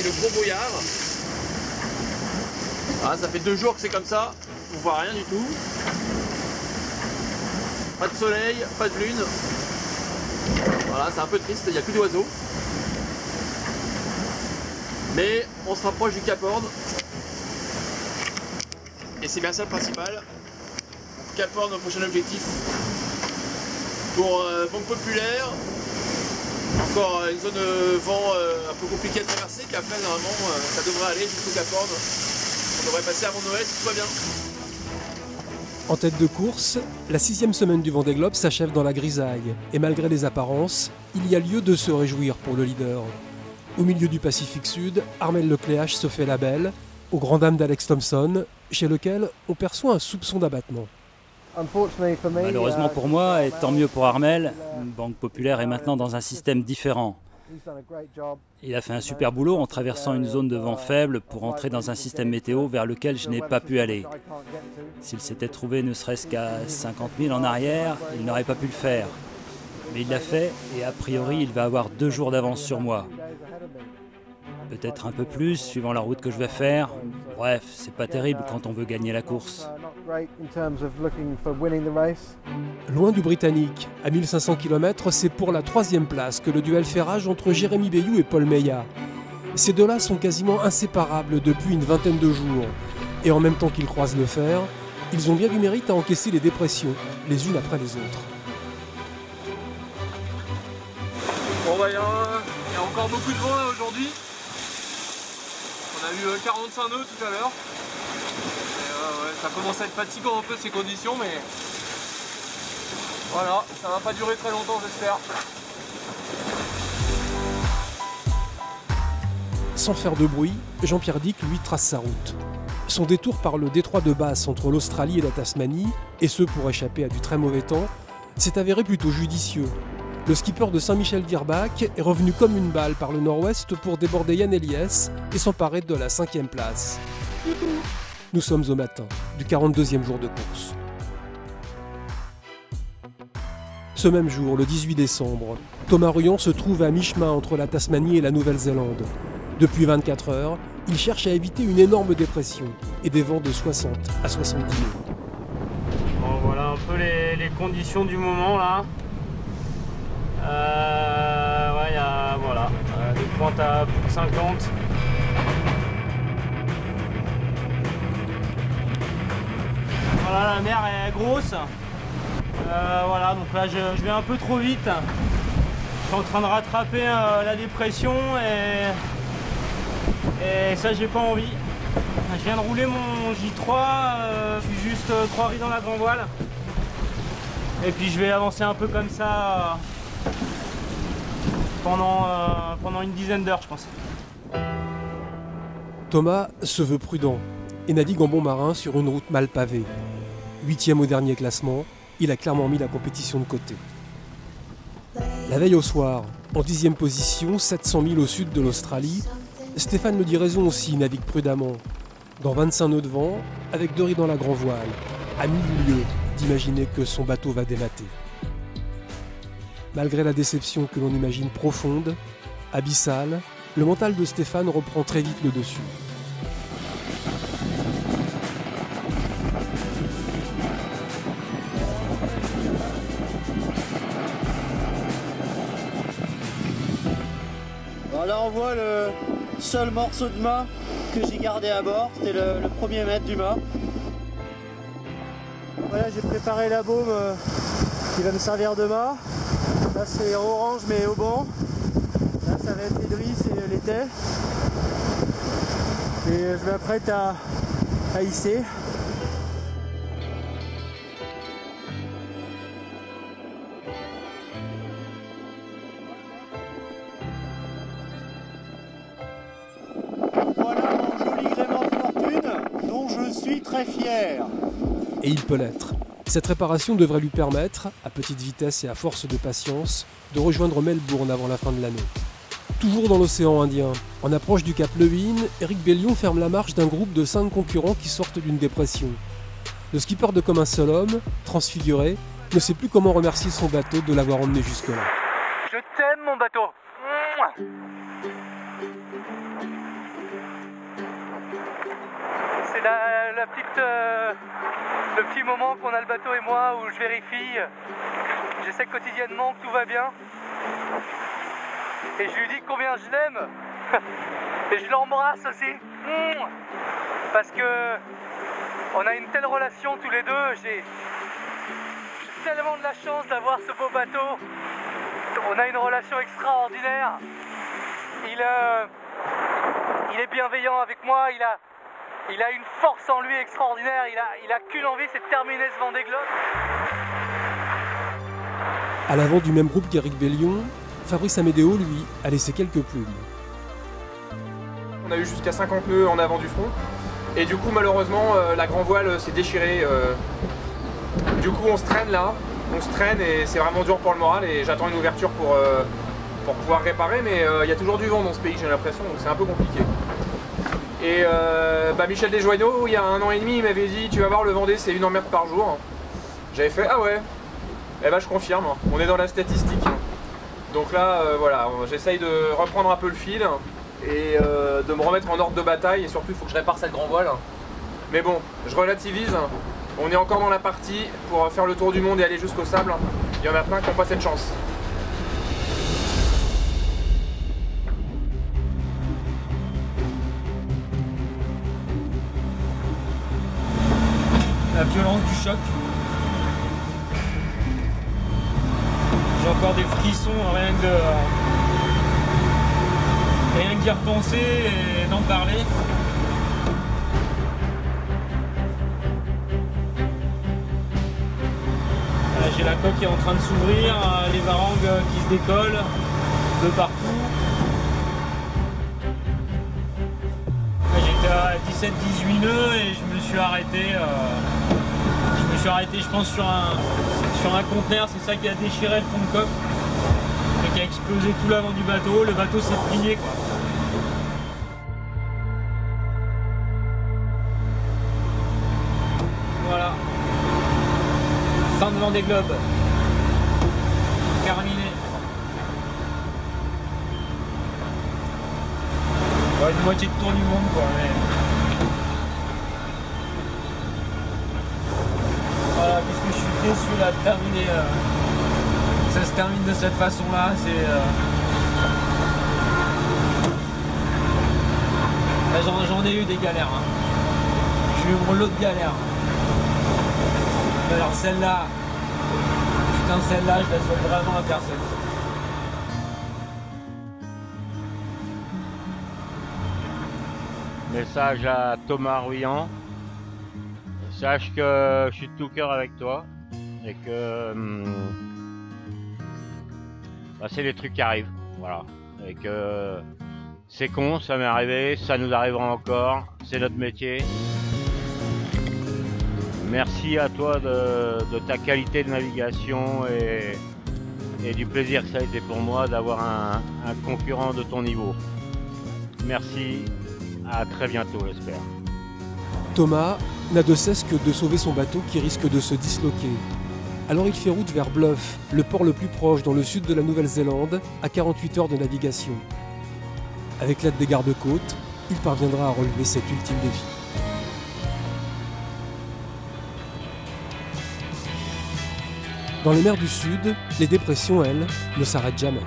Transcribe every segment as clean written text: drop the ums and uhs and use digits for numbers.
c'est le gros brouillard. Voilà, ça fait 2 jours que c'est comme ça, on voit rien du tout. Pas de soleil, pas de lune. Voilà, c'est un peu triste, il n'y a plus d'oiseaux. Mais on se rapproche du Cap Horn. Et c'est bien ça le principal. Cap Horn, notre prochain objectif. Pour Banque Populaire. Encore une zone vent un peu compliquée à traverser. Puis après, normalement, ça devrait aller jusqu'au Cap Horn. On devrait passer avant Noël si tout va bien. En tête de course, la 6e semaine du Vendée Globe s'achève dans la grisaille. Et malgré les apparences, il y a lieu de se réjouir pour le leader. Au milieu du Pacifique Sud, Armel Lecléache se fait la belle, aux grandes dames d'Alex Thompson, chez lequel on perçoit un soupçon d'abattement. Malheureusement pour moi, et tant mieux pour Armel, Banque Populaire est maintenant dans un système différent. Il a fait un super boulot en traversant une zone de vent faible pour entrer dans un système météo vers lequel je n'ai pas pu aller. S'il s'était trouvé ne serait-ce qu'à 50 000 en arrière, il n'aurait pas pu le faire. Mais il l'a fait et a priori il va avoir 2 jours d'avance sur moi. Peut-être un peu plus, suivant la route que je vais faire. Bref, c'est pas terrible quand on veut gagner la course. Loin du Britannique, à 1500 km, c'est pour la 3e place que le duel fait rage entre Jérémy Bayou et Paul Meillat. Ces deux-là sont quasiment inséparables depuis une vingtaine de jours. Et en même temps qu'ils croisent le fer, ils ont bien du mérite à encaisser les dépressions, les unes après les autres. Bon bah il y a encore beaucoup de vent là aujourd'hui. On a eu 45 nœuds tout à l'heure. Ouais, ça commence à être fatigant un peu ces conditions, mais voilà, ça va pas durer très longtemps j'espère. Sans faire de bruit, Jean-Pierre Dick, lui, trace sa route. Son détour par le détroit de Bass entre l'Australie et la Tasmanie, et ce pour échapper à du très mauvais temps, s'est avéré plutôt judicieux. Le skipper de Saint-Michel-d'Irbach est revenu comme une balle par le nord-ouest pour déborder Yann Eliès et s'emparer de la 5e place. Nous sommes au matin du 42e jour de course. Ce même jour, le 18 décembre, Thomas Ruyant se trouve à mi-chemin entre la Tasmanie et la Nouvelle-Zélande. Depuis 24 heures, il cherche à éviter une énorme dépression et des vents de 60 à 70 nœuds. Bon, voilà un peu les conditions du moment là. Ouais, il y a voilà, des pointes à plus de 50. Voilà, la mer est grosse. Voilà, donc là je vais un peu trop vite. Je suis en train de rattraper la dépression et ça j'ai pas envie. Je viens de rouler mon J3, je suis juste 3 riz dans la grand voile. Et puis je vais avancer un peu comme ça pendant une dizaine d'heures je pense. Thomas se veut prudent et navigue en bon marin sur une route mal pavée. 8e au dernier classement, il a clairement mis la compétition de côté. La veille au soir, en 10e position, 700 000 au sud de l'Australie, Stéphane Le Diraison aussi navigue prudemment, dans 25 nœuds de vent, avec 2 riz dans la grand voile, à 1000 lieues d'imaginer que son bateau va délater. Malgré la déception que l'on imagine profonde, abyssale, le mental de Stéphane reprend très vite le dessus. Bon, là on voit le seul morceau de mât que j'ai gardé à bord, c'était le premier mètre du mât. Voilà, j'ai préparé la baume qui va me servir de mât. Là c'est orange mais au banc. Là ça va être les drisses et l'étai. Et je m'apprête à hisser. Voilà mon joli gréement de fortune dont je suis très fier. Et il peut l'être. Cette réparation devrait lui permettre, à petite vitesse et à force de patience, de rejoindre Melbourne avant la fin de l'année. Toujours dans l'océan Indien, en approche du cap Lewin, Éric Bellion ferme la marche d'un groupe de 5 concurrents qui sortent d'une dépression. Le skipper de Comme un seul homme, transfiguré, ne sait plus comment remercier son bateau de l'avoir emmené jusque-là. Je t'aime mon bateau. C'est le petit moment qu'on a le bateau et moi où je vérifie. J'essaie quotidiennement que tout va bien. Et je lui dis combien je l'aime. Et je l'embrasse aussi. Parce que on a une telle relation tous les deux. J'ai tellement de la chance d'avoir ce beau bateau. On a une relation extraordinaire. Il est bienveillant avec moi. Il a une force en lui extraordinaire. Il a qu'une envie, c'est de terminer ce Vendée Globe. À l'avant du même groupe qu'Éric Bellion, Fabrice Amédéo, lui, a laissé quelques plumes. On a eu jusqu'à 50 nœuds en avant du front. Et du coup, malheureusement, la grand voile s'est déchirée. Du coup, on se traîne là. On se traîne et c'est vraiment dur pour le moral. Et j'attends une ouverture pour pouvoir réparer. Mais il y a toujours du vent dans ce pays, j'ai l'impression. Donc c'est un peu compliqué. Et Michel Desjoyaux, il y a 1 an et demi, il m'avait dit tu vas voir, le Vendée c'est 1 emmerde par jour. J'avais fait ah ouais. Eh ben je confirme, on est dans la statistique. Donc là voilà, j'essaye de reprendre un peu le fil et de me remettre en ordre de bataille, et surtout il faut que je répare cette grand voile. Mais bon, je relativise, on est encore dans la partie pour faire le tour du monde et aller jusqu'au sable. Il y en a plein qui n'ont pas cette chance. La violence du choc. J'ai encore des frissons rien que d'y repenser et d'en parler. J'ai la coque qui est en train de s'ouvrir, les varangues qui se décollent de partout. J'étais à 17-18 nœuds et je me suis arrêté. Je pense sur un conteneur, c'est ça qui a déchiré le fond de coque et qui a explosé tout l'avant du bateau. Le bateau s'est plié quoi. Voilà. Fin de Vendée Globe. Terminé. Bon, une moitié de tour du monde quoi. Mais... Voilà, puisque je suis déçu là de terminer, ça se termine de cette façon là, j'en ai eu des galères, hein. J'ai eu mon lot de galères. Mais alors celle-là, putain celle-là je la souhaite vraiment à personne. Message à Thomas Ruyant. Sache que je suis de tout cœur avec toi et que c'est les trucs qui arrivent, voilà. Et que c'est con, ça m'est arrivé, ça nous arrivera encore, c'est notre métier. Merci à toi de ta qualité de navigation et du plaisir que ça a été pour moi d'avoir un concurrent de ton niveau. Merci, à très bientôt j'espère. Thomas n'a de cesse que de sauver son bateau qui risque de se disloquer. Alors il fait route vers Bluff, le port le plus proche dans le sud de la Nouvelle-Zélande, à 48 heures de navigation. Avec l'aide des gardes-côtes, il parviendra à relever cet ultime défi. Dans les mers du Sud, les dépressions, elles, ne s'arrêtent jamais.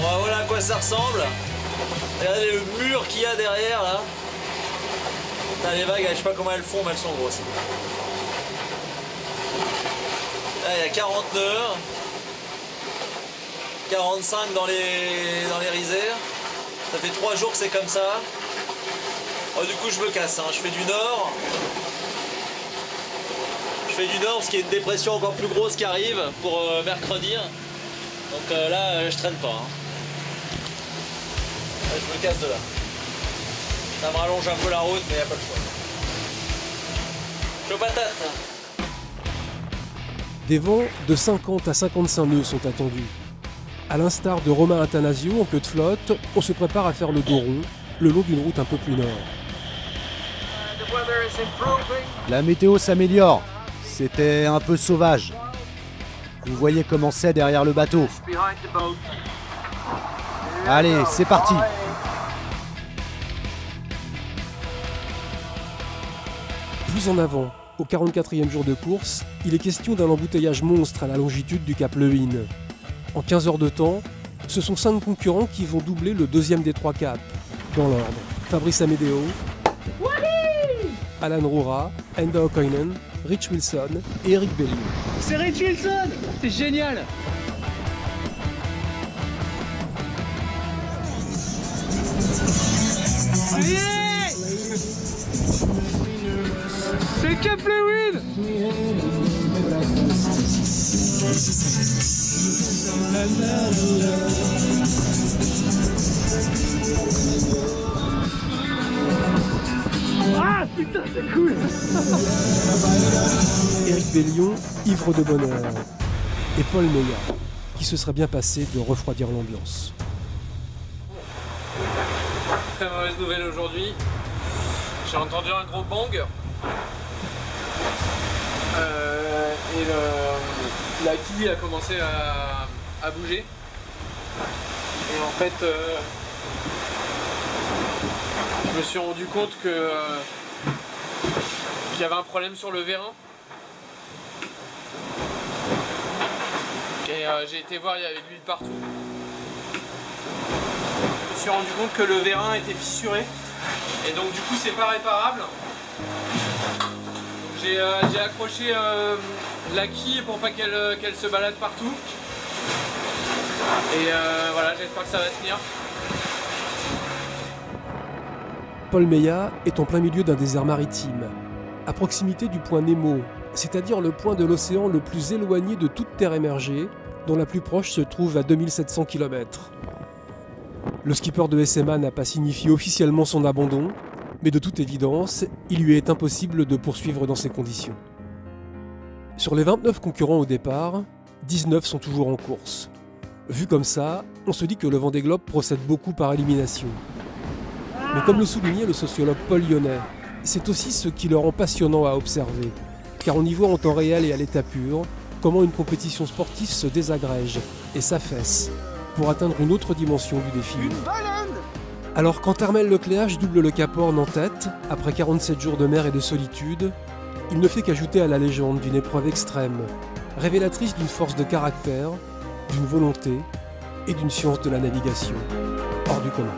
Voilà à quoi ça ressemble. Regardez le mur qu'il y a derrière là. Putain, les vagues, je sais pas comment elles font, mais elles sont grosses. Là, il y a 40 nœuds. 45 dans les rizières. Ça fait 3 jours que c'est comme ça. Oh, du coup, je me casse. Hein. Je fais du nord. Je fais du nord parce qu'il y a une dépression encore plus grosse qui arrive pour mercredi. Donc là, je traîne pas. Hein. Là, je me casse de là. Ça me rallonge un peu la route, mais il n'y a pas le choix. Chaud patate. Des vents de 50 à 55 nœuds sont attendus. À l'instar de Romain Athanasio en queue de flotte, on se prépare à faire le dos rond, le long d'une route un peu plus nord. La météo s'améliore. C'était un peu sauvage. Vous voyez comment c'est derrière le bateau. Allez, c'est parti. Plus en avant, au 44e jour de course, il est question d'un embouteillage monstre à la longitude du cap Lewin. En 15 heures de temps, ce sont 5 concurrents qui vont doubler le deuxième des 3 caps. Dans l'ordre, Fabrice Amedeo, Alan Roura, Enda O'Coinen, Rich Wilson et Eric Bellion. C'est Rich Wilson! C'est génial! Yeah! C'est Cap Lewin! Ah putain, c'est cool! Eric Bellion, ivre de bonheur, et Paul Meillat, qui se serait bien passé de refroidir l'ambiance. Très mauvaise nouvelle aujourd'hui. J'ai entendu un gros bang. Et la quille a commencé à bouger. Et en fait, je me suis rendu compte qu'il y avait un problème sur le vérin. Et j'ai été voir, il y avait de l'huile partout. Je me suis rendu compte que le vérin était fissuré. Et donc du coup c'est pas réparable. J'ai accroché la quille pour pas qu'elle se balade partout. Et voilà, j'espère que ça va tenir. Paul Meillat est en plein milieu d'un désert maritime, à proximité du point Nemo, c'est-à-dire le point de l'océan le plus éloigné de toute terre émergée, dont la plus proche se trouve à 2700 km. Le skipper de SMA n'a pas signifié officiellement son abandon, mais de toute évidence, il lui est impossible de poursuivre dans ces conditions. Sur les 29 concurrents au départ, 19 sont toujours en course. Vu comme ça, on se dit que le Vendée Globe procède beaucoup par élimination. Mais comme le soulignait le sociologue Paul Lyonnais, c'est aussi ce qui le rend passionnant à observer, car on y voit en temps réel et à l'état pur comment une compétition sportive se désagrège et s'affaisse pour atteindre une autre dimension du défi. Alors quand Armel Lecléache double le Cap Horn en tête, après 47 jours de mer et de solitude, il ne fait qu'ajouter à la légende d'une épreuve extrême, révélatrice d'une force de caractère, d'une volonté et d'une science de la navigation hors du commun.